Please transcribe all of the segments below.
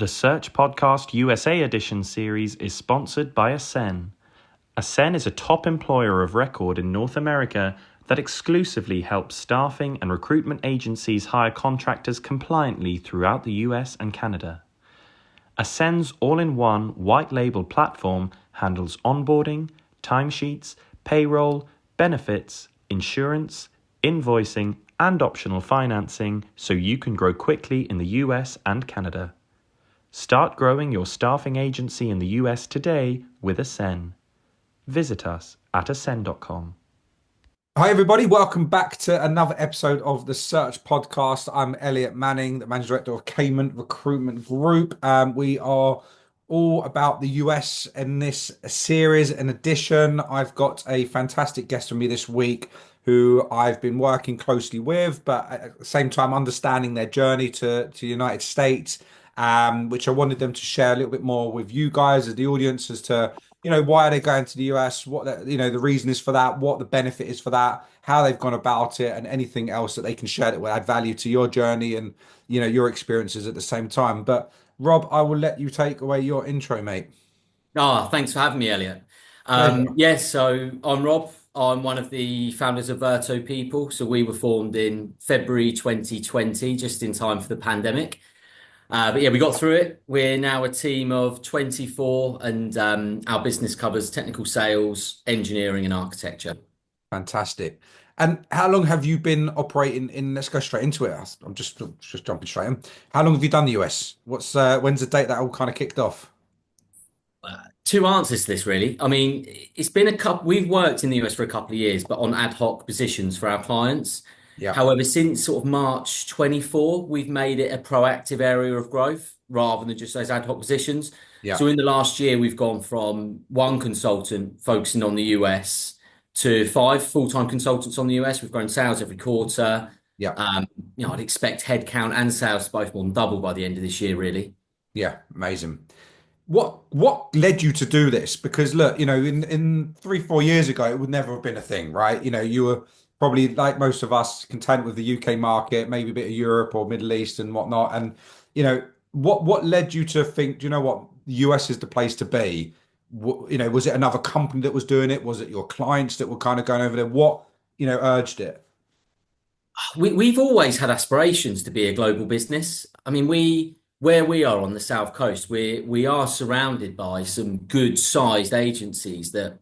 The Search Podcast USA Edition series is sponsored by Ascen. Ascen is a top employer of record in North America that exclusively helps staffing and recruitment agencies hire contractors compliantly throughout the US and Canada. Ascen's all-in-one white-label platform handles onboarding, timesheets, payroll, benefits, insurance, invoicing, and optional financing so you can grow quickly in the US and Canada. Start growing your staffing agency in the US today with Ascen. Visit us at ascen.com. Hi, everybody. Welcome back to another episode of the Search Podcast. I'm Elliott Manning, the Managing Director of Cayman Recruitment Group. We are all about the US in this series and edition. I've got a fantastic guest with me this week who I've been working closely with, but at the same time understanding their journey to the United States, which I wanted them to share a little bit more with you guys as the audience as to why are they going to the US, what the reason is for that, what the benefit is for that, how they've gone about it, and anything else that they can share that will add value to your journey and your experiences at the same time. But Rob, I will let you take away your intro, mate. Thanks for having me, Elliot. Pleasure. So I'm Rob. I'm one of the founders of Verto People. So we were formed in February 2020, just in time for the pandemic. But yeah, we got through it. We're now a team of 24 and our business covers technical sales, engineering and architecture. Fantastic. And how long have you been operating in, let's go straight into it. I'm just jumping straight in. How long have you done the US? When's the date that all kind of kicked off? Two answers to this, really. I mean, it's been we've worked in the US for a couple of years, but on ad hoc positions for our clients. Yeah. However, since sort of March 24, we've made it a proactive area of growth rather than just those ad hoc positions. Yeah. So in the last year, we've gone from one consultant focusing on the US to 5 full-time consultants on the US. We've grown sales every quarter. Yeah. I'd expect headcount and sales to both more than double by the end of this year, really. Yeah, amazing. What led you to do this? Because look, in 3-4 years ago, it would never have been a thing, right? You were probably like most of us content with the UK market, maybe a bit of Europe or Middle East and whatnot. And what led you to think, do you know what, the US is the place to be? Was it another company that was doing it? Was it your clients that were kind of going over there? What urged it? We've always had aspirations to be a global business. I mean, where we are on the South Coast, we are surrounded by some good sized agencies that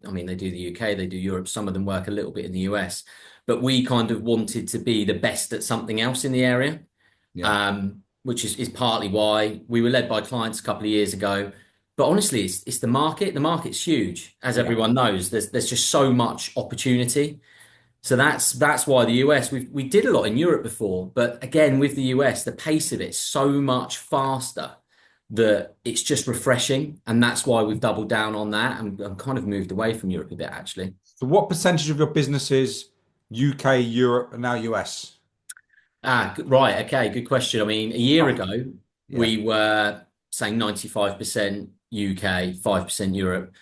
I mean, they do the UK, they do Europe, some of them work a little bit in the US, but we kind of wanted to be the best at something else in the area. Yeah. Which is partly why we were led by clients a couple of years ago. But honestly, it's the market. The market's huge, as everyone knows. There's just so much opportunity. So that's why the US, we did a lot in Europe before, but again, with the US, the pace of it's so much faster that it's just refreshing. And that's why we've doubled down on that and kind of moved away from Europe a bit, actually. So what percentage of your business is UK, Europe, and now US? Right. Okay. Good question. I mean, a year ago, Yeah. we were saying 95% UK, 5% Europe.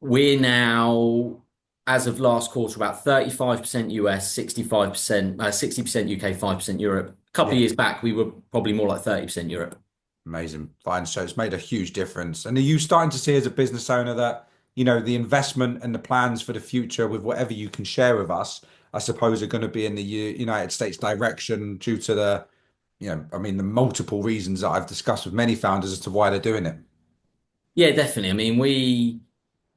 We're now, as of last quarter, about 35% US, 65%, 60% UK, 5% Europe. A couple of years back, we were probably more like 30% Europe. Amazing. Fine. So it's made a huge difference. And are you starting to see as a business owner that, the investment and the plans for the future with whatever you can share with us, I suppose, are going to be in the United States direction due to the, the multiple reasons that I've discussed with many founders as to why they're doing it? Yeah, definitely. I mean,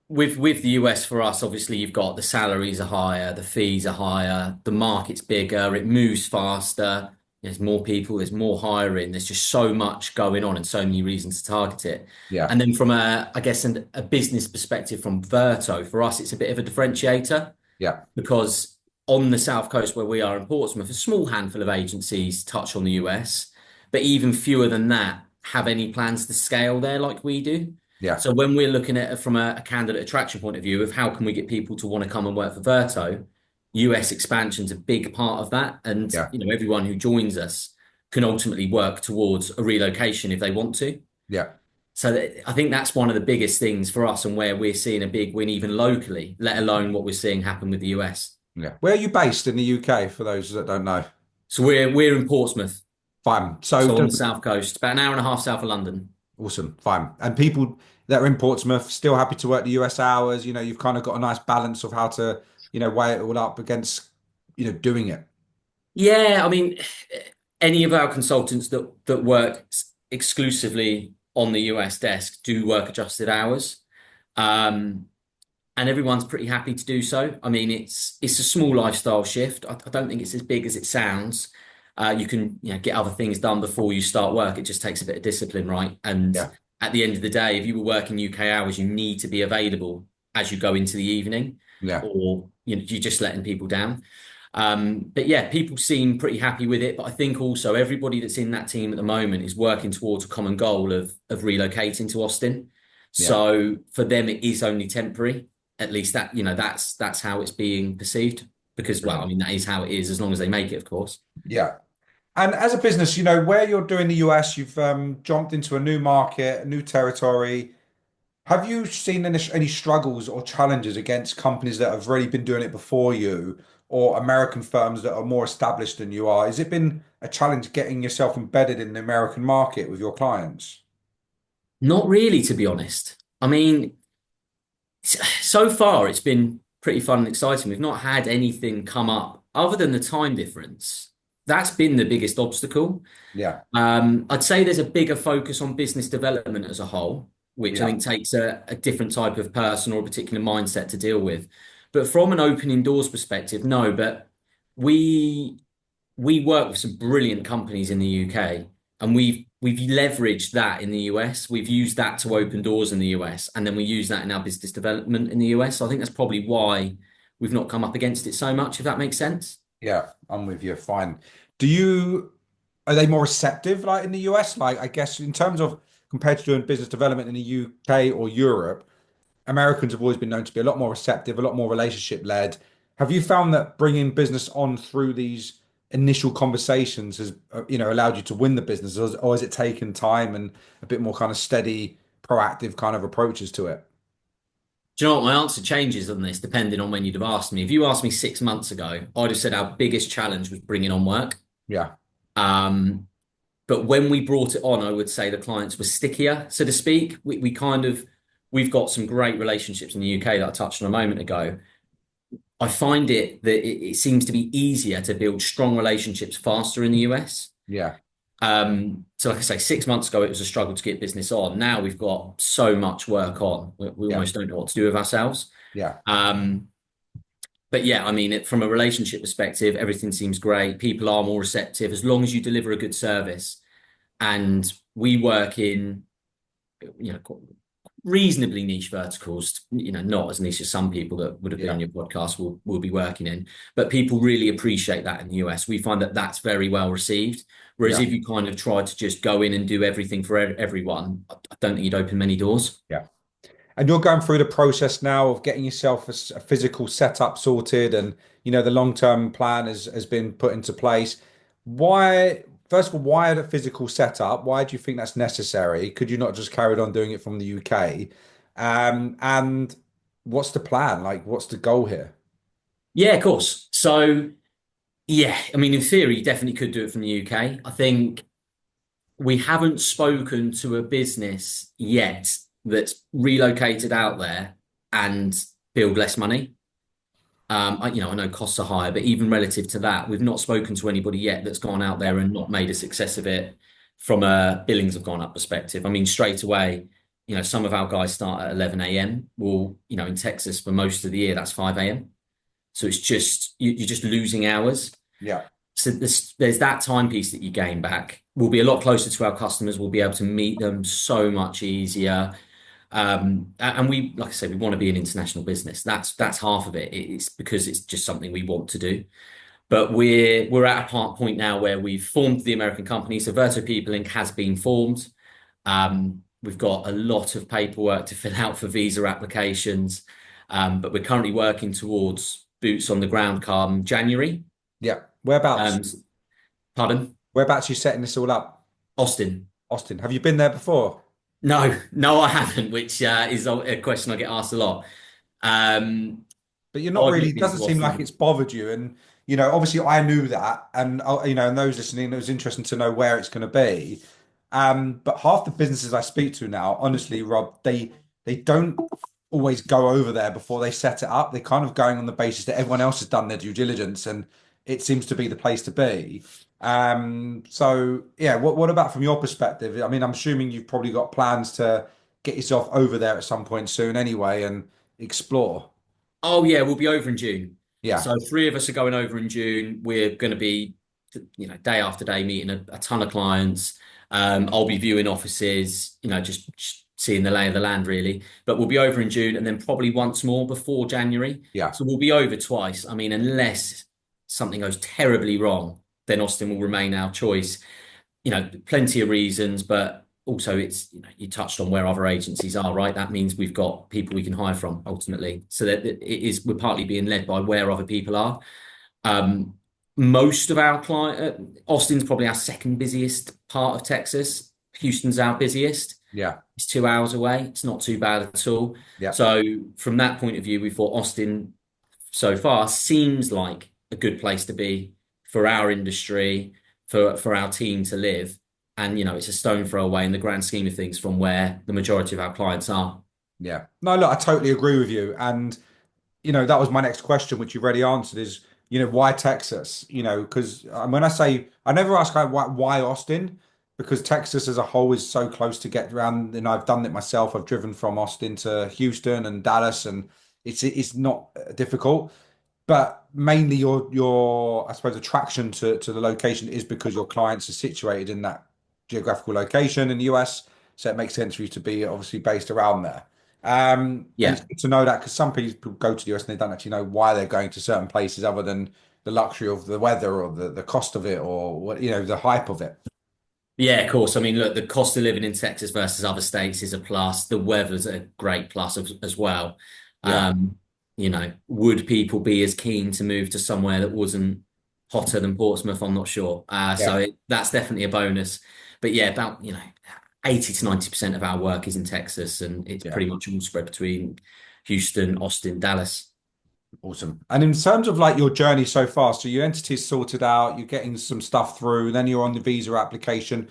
with the US for us, obviously you've got the salaries are higher, the fees are higher, the market's bigger, it moves faster. There's more people, there's more hiring. There's just so much going on and so many reasons to target it. Yeah. And then from a business perspective from Verto, for us, it's a bit of a differentiator. Yeah. Because on the South Coast where we are in Portsmouth, a small handful of agencies touch on the US, but even fewer than that have any plans to scale there like we do. Yeah. So when we're looking at it from a candidate attraction point of view of how can we get people to want to come and work for Verto, US expansion's a big part of that. And everyone who joins us can ultimately work towards a relocation if they want to. Yeah. So I think that's one of the biggest things for us and where we're seeing a big win even locally, let alone what we're seeing happen with the US. Yeah. Where are you based in the UK for those that don't know? So we're in Portsmouth. Fine. So So on the does south coast, about an hour and a half south of London. awesome. Fine. And people that are in Portsmouth still happy to work the US hours. You know, you've kind of got a nice balance of how to, weigh it all up against, doing it. Yeah, I mean, any of our consultants that work exclusively on the US desk do work adjusted hours. Um, and everyone's pretty happy to do so. I mean, it's a small lifestyle shift. I don't think it's as big as it sounds. You can, get other things done before you start work. It just takes a bit of discipline, right? And Yeah. at the end of the day, if you were working UK hours, you need to be available as you go into the evening, Yeah. or you're just letting people down. But yeah, people seem pretty happy with it. But I think also everybody that's in that team at the moment is working towards a common goal of relocating to Austin. Yeah. So for them, it is only temporary. At least that's how it's being perceived. Because, well, I Brilliant. mean, that is how it is, as long as they make it, of course. Yeah. And as a business, where you're doing the US, you've jumped into a new market, a new territory. Have you seen any struggles or challenges against companies that have already been doing it before you, or American firms that are more established than you are? Has it been a challenge getting yourself embedded in the American market with your clients? Not really, to be honest. I mean, so far it's been pretty fun and exciting. We've not had anything come up other than the time difference. That's been the biggest obstacle. Yeah. I'd say there's a bigger focus on business development as a whole, which I Yeah. think takes a different type of person or a particular mindset to deal with. But from an opening doors perspective, no. But we we work with some brilliant companies in the UK, and we've leveraged that in the US. We've used that to open doors in the US, and then we use that in our business development in the US. So I think that's probably why we've not come up against it so much, if that makes sense. Yeah, I'm with you. Fine. Are they more receptive like in the US? Like, I guess in terms of compared to doing business development in the UK or Europe, Americans have always been known to be a lot more receptive, a lot more relationship led. Have you found that bringing business on through these initial conversations has, allowed you to win the business, or has it taken time and a bit more kind of steady, proactive kind of approaches to it? Do you know what? My answer changes on this depending on when you'd have asked me. If you asked me 6 months ago, I'd have said our biggest challenge was bringing on work. Yeah, Um, But when we brought it on, I would say the clients were stickier, so to speak. We've got some great relationships in the UK that I touched on a moment ago. I find it seems to be easier to build strong relationships faster in the US. yeah, So like I say, 6 months ago, it was a struggle to get business on. Now we've got so much work on. We yeah, almost don't know what to do with ourselves. yeah, Um, but yeah, I mean, from a relationship perspective, everything seems great. People are more receptive as long as you deliver a good service. And we work in, reasonably niche verticals, not as niche as some people that would have been yeah, on your podcast will be working in, but people really appreciate that in the US. We find that that's very well received. Whereas yeah, if you kind of try to just go in and do everything for everyone, I don't think you'd open many doors. yeah. And you're going through the process now of getting yourself a physical setup sorted, and the long-term plan has been put into place. Why, first of all, why the physical setup? Why do you think that's necessary? Could you not just carried on doing it from the UK? And what's the plan? Like, what's the goal here? Yeah, of course. So yeah, I mean, in theory, you definitely could do it from the UK. I think we haven't spoken to a business yet that's relocated out there and billed less money. I know costs are higher, but even relative to that, we've not spoken to anybody yet that's gone out there and not made a success of it from a billings have gone up perspective. I mean, straight away, some of our guys start at 11 a.m. Well, in Texas for most of the year, that's 5 a.m. So it's just you're just losing hours. Yeah, So there's that time piece that you gain back. We'll be a lot closer to our customers. We'll be able to meet them so much easier. And we, like I said, we want to be an international business. That's half of it. It's because it's just something we want to do. But we're at a point now where we've formed the American company. So Verto People Inc. has been formed. We've got a lot of paperwork to fill out for visa applications. But we're currently working towards boots on the ground come January. yeah. Um, Pardon? Whereabouts are you setting this all up? Austin. Austin. Have you been there before? No, no, I haven't, which is a question I get asked a lot. Um, But you're not I've really, not it been doesn't to seem like Austin. it's bothered you. And, Obviously I knew that, and and those listening, it was interesting to know where it's going to be. But half the businesses I speak to now, honestly, Rob, they don't always go over there before they set it up. They're kind of going on the basis that everyone else has done their due diligence, and it seems to be the place to be. So yeah, what about from your perspective? I mean, I'm assuming you've probably got plans to get yourself over there at some point soon anyway and explore. Oh yeah, we'll be over in June. Yeah, So three of us are going over in June. We're going to be, day after day meeting a ton of clients. I'll be viewing offices, just seeing the lay of the land really. But we'll be over in June and then probably once more before January. yeah, So we'll be over twice. I mean, unless something goes terribly wrong, then Austin will remain our choice. Plenty of reasons, but also it's, you touched on where other agencies are, right? That means we've got people we can hire from ultimately. So that we're partly being led by where other people are. Um, Most of our Austin's probably our second busiest part of Texas. Houston's our busiest. yeah, It's 2 hours away. It's not too bad at all. yeah, So from that point of view, we thought Austin so far seems like a good place to be for our industry, for our team to live. And it's a stone throw away in the grand scheme of things from where the majority of our clients are. yeah. No, look, I totally agree with you. And that was my next question, which you've already answered is, why Texas? Because when I say, I never ask like, why Austin, because Texas as a whole is so close to get around. And I've done it myself. I've driven from Austin to Houston and Dallas, and it's not difficult. But mainly your I suppose attraction to the location is because your clients are situated in that geographical location in the US, so it makes sense for you to be obviously based around there. And Yeah. it's good to know that because some people go to the US and they don't actually know why they're going to certain places other than the luxury of the weather or the cost of it or what the hype of it. Yeah, of course. I mean, look, the cost of living in Texas versus other states is a plus. The weather's a great plus as well. Yeah, Would people be as keen to move to somewhere that wasn't hotter than Portsmouth? I'm not sure. yeah, That's definitely a bonus. But yeah, about, 80 to 90% of our work is in Texas, and it's yeah. pretty much all spread between Houston, Austin, Dallas. Awesome. And in terms of like your journey so far, so your entity's sorted out, you're getting some stuff through, then you're on the visa application.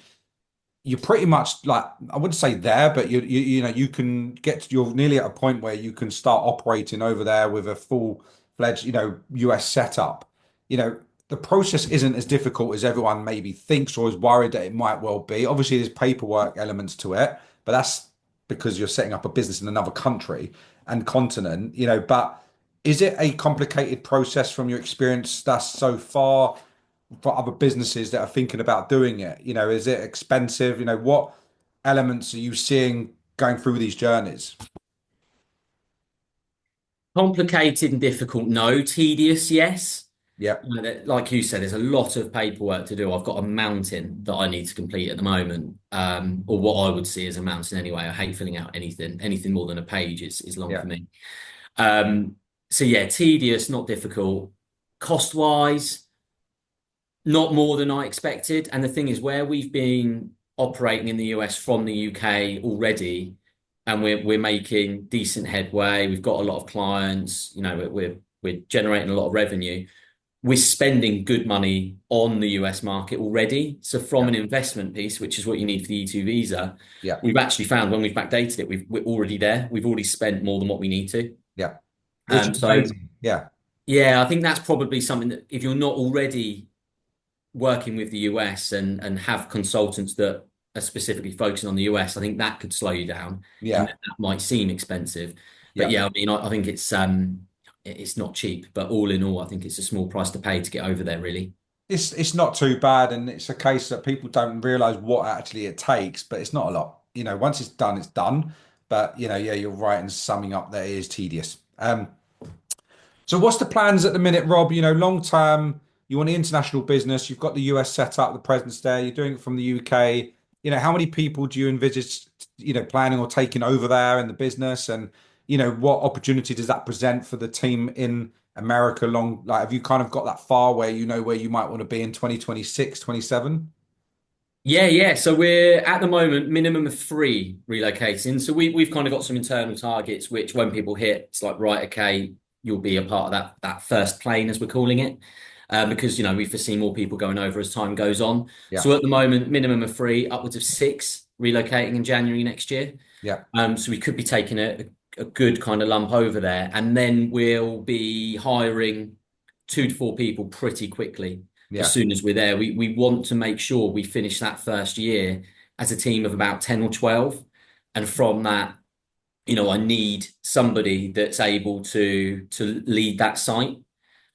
You're pretty much like I wouldn't say there, but you can you're nearly at a point where you can start operating over there with a full-fledged, US setup. You know, the process isn't as difficult as everyone maybe thinks or is worried that it might well be. Obviously, there's paperwork elements to it, but that's because you're setting up a business in another country and continent, but is it a complicated process from your experience thus so far? For other businesses that are thinking about doing it? Is it expensive? What elements are you seeing going through these journeys? Complicated and difficult, no. Tedious, yes. Yeah, Like you said, there's a lot of paperwork to do. I've got a mountain that I need to complete at the moment, or what I would see as a mountain anyway. I hate filling out anything. Anything more than a page is long yeah, for me. So yeah, tedious, not difficult. Cost wise, not more than I expected. And the thing is, where we've been operating in the US from the UK already, and we're making decent headway. We've got a lot of clients. We're generating a lot of revenue. We're spending good money on the US market already. So from yeah, an investment piece, which is what you need for the E2 visa, yeah, we've actually found when we've backdated it, we're already there. We've already spent more than what we need to. yeah. Which is So amazing. Yeah, yeah, I think that's probably something that if you're not already working with the US and have consultants that are specifically focusing on the US, I think that could slow you down, and yeah, that might seem expensive. But yeah. yeah, I mean, I think it's not cheap, but all in all, I think it's a small price to pay to get over there, really. It's not too bad, and it's a case that people don't realize what actually it takes, but it's not a lot. Once it's done, it's done. But yeah, you're right in summing up that it is tedious. So what's the plans at the minute, Rob? Long term, you want the international business, you've got the US set up, the presence there, you're doing it from the UK. How many people do you envisage, planning or taking over there in the business? And, what opportunity does that present for the team in America like have you kind of got that far where you know where you might want to be in 2026, 27? Yeah, yeah. So we're at the moment minimum of three relocating. So we've kind of got some internal targets, which when people hit, it's like, right, okay, you'll be a part of that first plane, as we're calling it. because, we foresee more people going over as time goes on. Yeah. So at the moment, minimum of 3, upwards of 6 relocating in January next year. Yeah. So we could be taking a good kind of lump over there. And then we'll be hiring 2 to 4 people pretty quickly as Yeah. soon as we're there. We want to make sure we finish that first year as a team of about 10 or 12. And from that, I need somebody that's able to lead that site.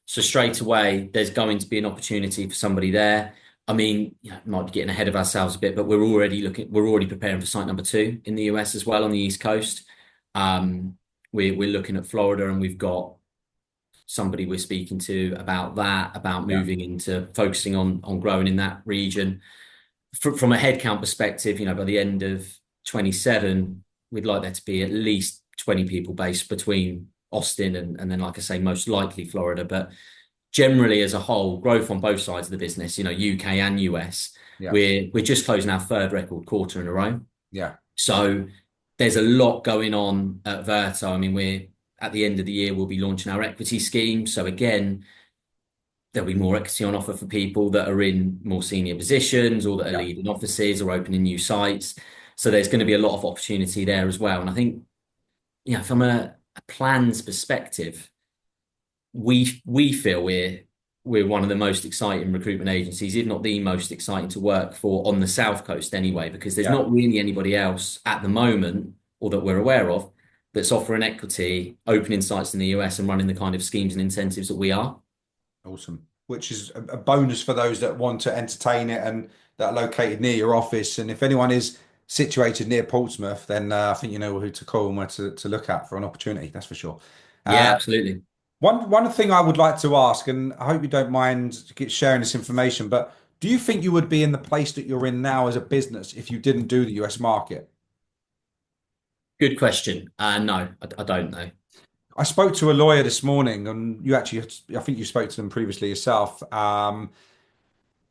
So straight away, there's going to be an opportunity for somebody there. I mean, might be getting ahead of ourselves a bit, but we're already preparing for site number 2 in the US as well on the East Coast. We're looking at Florida, and we've got somebody we're speaking to about that, about moving into focusing on growing in that region. From a headcount perspective, by the end of 27, we'd like there to be at least 20 people based between Austin and then, like I say, most likely Florida. But generally, as a whole, growth on both sides of the business, UK and US, Yeah. we're just closing our 3rd record quarter in a row. Yeah. So there's a lot going on at Verto. I mean, we're at the end of the year, we'll be launching our equity scheme. So again, there'll be more equity on offer for people that are in more senior positions or that are leading offices or opening new sites. So there's going to be a lot of opportunity there as well. And I think, from a plans perspective, we feel we're one of the most exciting recruitment agencies, if not the most exciting to work for on the South Coast anyway, because there's not really anybody else at the moment, or that we're aware of, that's offering equity, opening sites in the US and running the kind of schemes and incentives that we are. Awesome. Which is a bonus for those that want to entertain it and that are located near your office. And if anyone is situated near Portsmouth, then I think you know who to call and where to look at for an opportunity. That's for sure. Yeah, absolutely. One thing I would like to ask, and I hope you don't mind sharing this information, but do you think you would be in the place that you're in now as a business if you didn't do the US market? Good question. No, I don't know. I spoke to a lawyer this morning, and I think you spoke to them previously yourself.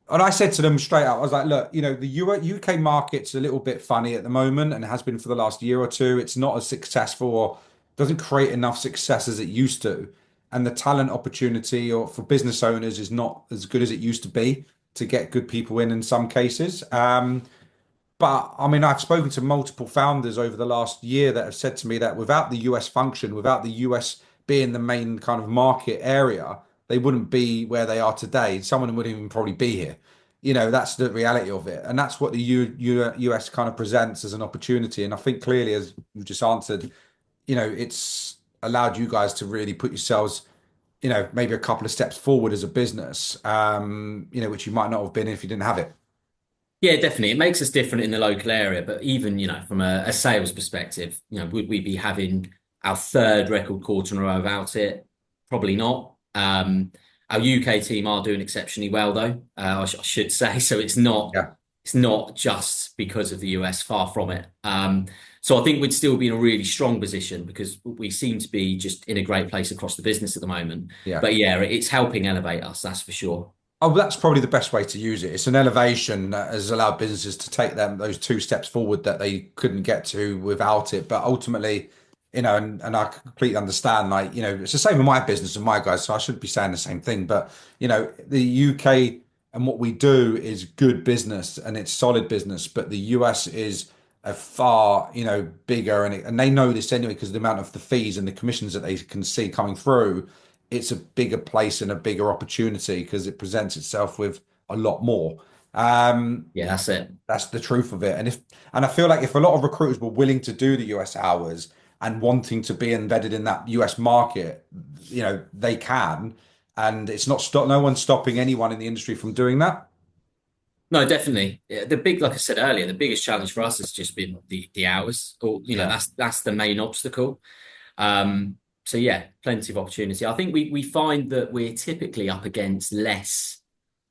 And I said to them straight out, I was like, look, the UK market's a little bit funny at the moment, and it has been for the last year or two. It's not as successful, or doesn't create enough success as it used to. And the talent opportunity or for business owners is not as good as it used to be to get good people in some cases. But I mean, I've spoken to multiple founders over the last year that have said to me that without the US function, without the US being the main kind of market area, they wouldn't be where they are today. Some of them wouldn't even probably be here. That's the reality of it. And that's what the US kind of presents as an opportunity. And I think clearly, as you just answered, it's allowed you guys to really put yourselves, maybe a couple of steps forward as a business, which you might not have been if you didn't have it. Yeah, definitely. It makes us different in the local area, but even, from a sales perspective, would we be having our 3rd record quarter in a row without it? Probably not. Our UK team are doing exceptionally well, though. I should say. So it's not just because of the US, far from it. So I think we'd still be in a really strong position because we seem to be just in a great place across the business at the moment. Yeah. But yeah, it's helping elevate us, that's for sure. Oh, that's probably the best way to use it. It's an elevation that has allowed businesses to take those 2 steps forward that they couldn't get to without it. But ultimately, and I completely understand, it's the same with my business and my guys, so I should be saying the same thing. But, the UK and what we do is good business and it's solid business, but the US is a far, bigger, and they know this anyway because of the amount of the fees and the commissions that they can see coming through. It's a bigger place and a bigger opportunity because it presents itself with a lot more. Yeah, that's it. That's the truth of it. And I feel like if a lot of recruiters were willing to do the US hours and wanting to be embedded in that US market, they can. And it's not no one's stopping anyone in the industry from doing that. No, definitely. Yeah, like I said earlier, the biggest challenge for us has just been the hours, or that's the main obstacle. So yeah, plenty of opportunity. I think we find that we're typically up against less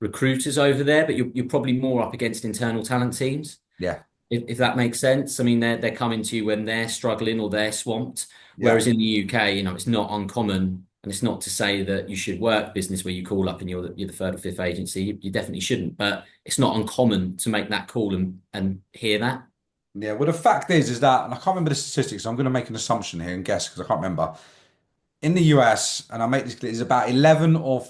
recruiters over there, but you're probably more up against internal talent teams. Yeah. If that makes sense. I mean, they're coming to you when they're struggling or they're swamped. Whereas in the UK, it's not uncommon, and it's not to say that you should work business where you call up and you're the 3rd or 5th agency. You definitely shouldn't, but it's not uncommon to make that call and hear that. Yeah. Well, the fact is that, and I can't remember the statistics, so I'm going to make an assumption here and guess because I can't remember. In the US, and I make this clear, is about 11 or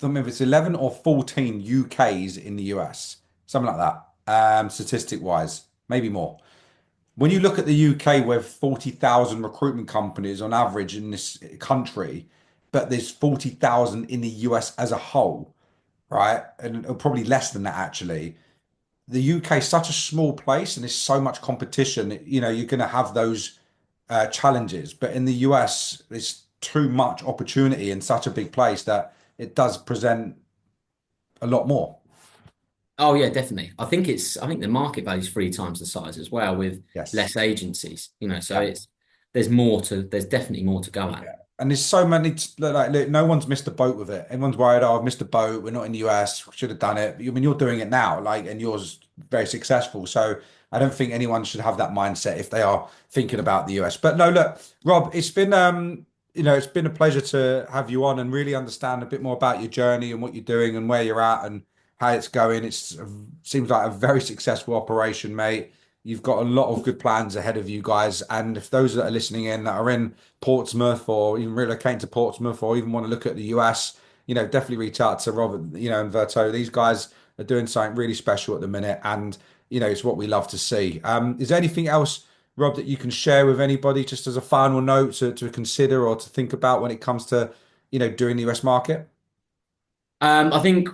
don't remember if it's 11 or 14 UKs in the US, something like that, statistic wise, maybe more. When you look at the UK, with 40,000 recruitment companies on average in this country, but there's 40,000 in the US as a whole, right? And probably less than that actually. The UK is such a small place and there's so much competition. You're going to have those challenges, but in the US, there's too much opportunity in such a big place that it does present a lot more. Oh yeah, definitely. I think the market value is 3 times the size as well with Yes. less agencies, so Yeah. there's definitely more to go at. Yeah. And there's so many, like, look, no one's missed a boat with it. Everyone's worried, oh, I've missed a boat. We're not in the US. We should have done it. But, I mean, you're doing it now, like, and yours very successful. So I don't think anyone should have that mindset if they are thinking about the US. But no, look, Rob, it's been a pleasure to have you on and really understand a bit more about your journey and what you're doing and where you're at and how it's going. Seems like a very successful operation, mate. You've got a lot of good plans ahead of you guys. And if those that are listening in that are in Portsmouth or even relocating to Portsmouth or even want to look at the US, definitely reach out to Robert, and Verto. These guys are doing something really special at the minute, and it's what we love to see. Is there anything else, Rob, that you can share with anybody just as a final note to consider or to think about when it comes to, doing the US market? I think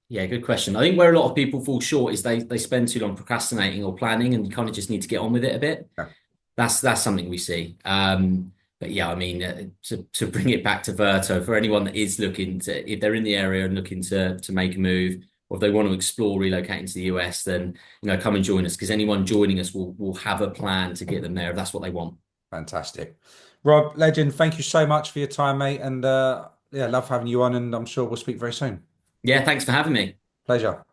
yeah, good question. I think where a lot of people fall short is they spend too long procrastinating or planning, and you kind of just need to get on with it a bit. Yeah, That's something we see. But yeah, I mean, to bring it back to Verto, for anyone that is looking to, if they're in the area and looking to make a move, or if they want to explore relocating to the US, then come and join us, because anyone joining us will have a plan to get them there if that's what they want. fantastic. Rob, legend, thank you so much for your time, mate. And yeah, love having you on, and I'm sure we'll speak very soon. Yeah, thanks for having me. Pleasure.